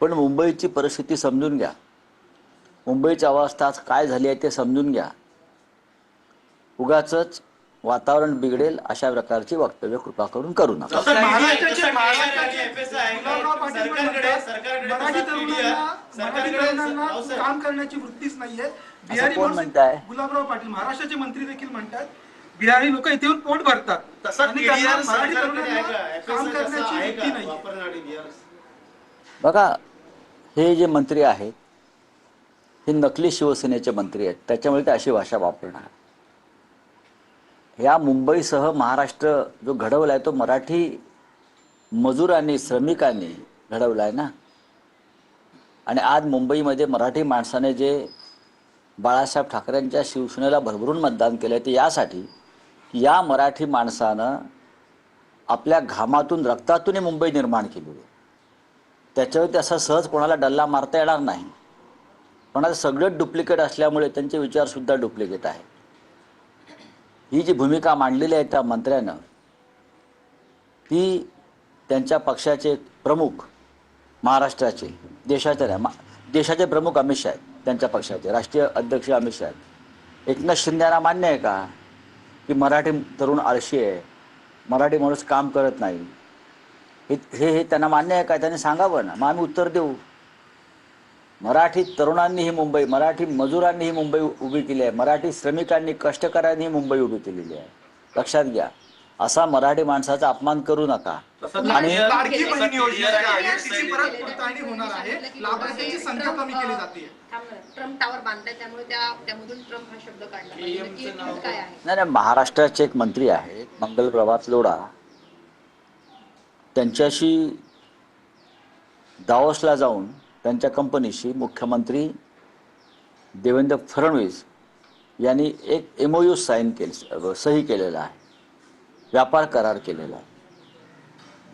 पण मुंबईची परिस्थिती समजून घ्या, मुंबईची अवस्था काय झाली आहे ते समजून घ्या. उगाचच वातावरण बिघडेल अशा प्रकारची वक्तव्य कृपा करून करू नका. काम करण्याची वृत्तीच नाहीये. बिहारी कोण म्हणताय? गुलाबराव पाटील महाराष्ट्राचे मंत्री देखील म्हणतात बिहारी लोक इथे येऊन पोट भरतात. काम करण्याची वृत्ती नाही. बघा, हे जे मंत्री आहेत हे नकली शिवसेनेचे मंत्री आहेत, त्याच्यामुळे ते अशी भाषा वापरणार. या मुंबईसह महाराष्ट्र जो घडवला आहे तो मराठी मजुरांनी, श्रमिकांनी घडवला आहे ना. आणि आज मुंबईमध्ये मराठी माणसाने जे बाळासाहेब ठाकरेंच्या शिवसेनेला भरभरून मतदान केलं आहे ते यासाठी की या मराठी माणसानं आपल्या घामातून, रक्तातून मुंबई निर्माण केली आहे. त्याच्यावरती असं सहज कोणाला डल्ला मारता येणार नाही. पण आता सगळं डुप्लिकेट असल्यामुळे त्यांचे विचारसुद्धा डुप्लिकेट आहे. ही जी भूमिका मांडलेली आहे त्या मंत्र्यानं, ती त्यांच्या पक्षाचे प्रमुख, महाराष्ट्राचे, देशाचे प्रमुख अमित शहा आहेत, त्यांच्या पक्षाचे राष्ट्रीय अध्यक्ष अमित शहा आहेत. एकनाथ शिंदेना मान्य आहे का की मराठी तरुण आळशी आहे, मराठी माणूस काम करत नाही? हे त्यांना मान्य आहे का? त्यांनी सांगावं ना, मग आम्ही उत्तर देऊ. मराठी तरुणांनी ही मुंबई, मराठी मजुरांनी ही मुंबई उभी केली आहे, मराठी श्रमिकांनी, कष्टकऱ्यांनी ही मुंबई उभी केलेली आहे. लक्षात घ्या, असा मराठी माणसाचा अपमान करू नका. आणि नाही, महाराष्ट्राचे एक मंत्री आहेत मंगल प्रभात लोढा, त्यांच्याशी दावोसला जाऊन त्यांच्या कंपनीशी मुख्यमंत्री देवेंद्र फडणवीस यांनी एक MOU सही केलेला आहे, व्यापार करार केलेला आहे.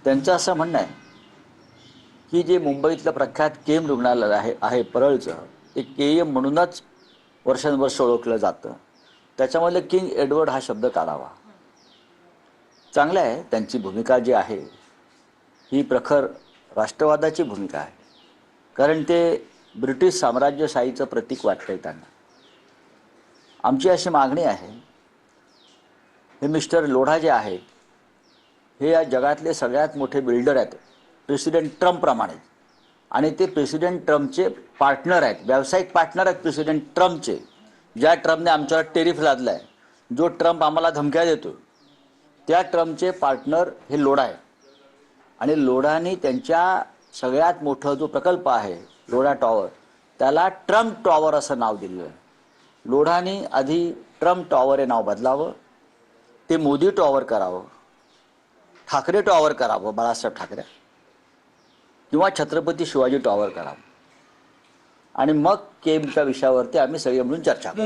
त्यांचं असं म्हणणं आहे की जे मुंबईतलं प्रख्यात केम रुग्णालय आहे परळचं, ते KM म्हणूनच वर्षानुवर्ष ओळखलं जातं. त्याच्यामध्ये किंग एडवर्ड हा शब्द काढावा. चांगलं आहे, त्यांची भूमिका जी आहे ही प्रखर राष्ट्रवादाची भूमिका आहे, कारण ते ब्रिटिश साम्राज्यशाहीचं प्रतीक वाटतंय त्यांना. आमची अशी मागणी आहे, हे मिस्टर लोढा जे आहेत हे या जगातले सगळ्यात मोठे बिल्डर आहेत, प्रेसिडेंट ट्रम्पप्रमाणे. आणि ते प्रेसिडेंट ट्रम्पचे पार्टनर आहेत, व्यावसायिक पार्टनर आहेत प्रेसिडेंट ट्रम्पचे. ज्या ट्रम्पने आमच्यावर टेरिफ लादला आहे, जो ट्रम्प आम्हाला धमक्या देतो, त्या ट्रम्पचे पार्टनर हे लोढा आहे. आणि लोढानी त्यांच्या सगळ्यात मोठा जो प्रकल्प आहे लोढा टॉवर, त्याला ट्रम्प टॉवर असं नाव दिलं आहे. लोढानी आधी ट्रम्प टॉवर हे नाव बदलावं, ते मोदी टॉवर करावं, ठाकरे टॉवर करावं, बाळासाहेब ठाकरे, किंवा छत्रपती शिवाजी टॉवर करावं. आणि मग केमच्या विषयावरती आम्ही सगळे मिळून चर्चा करू.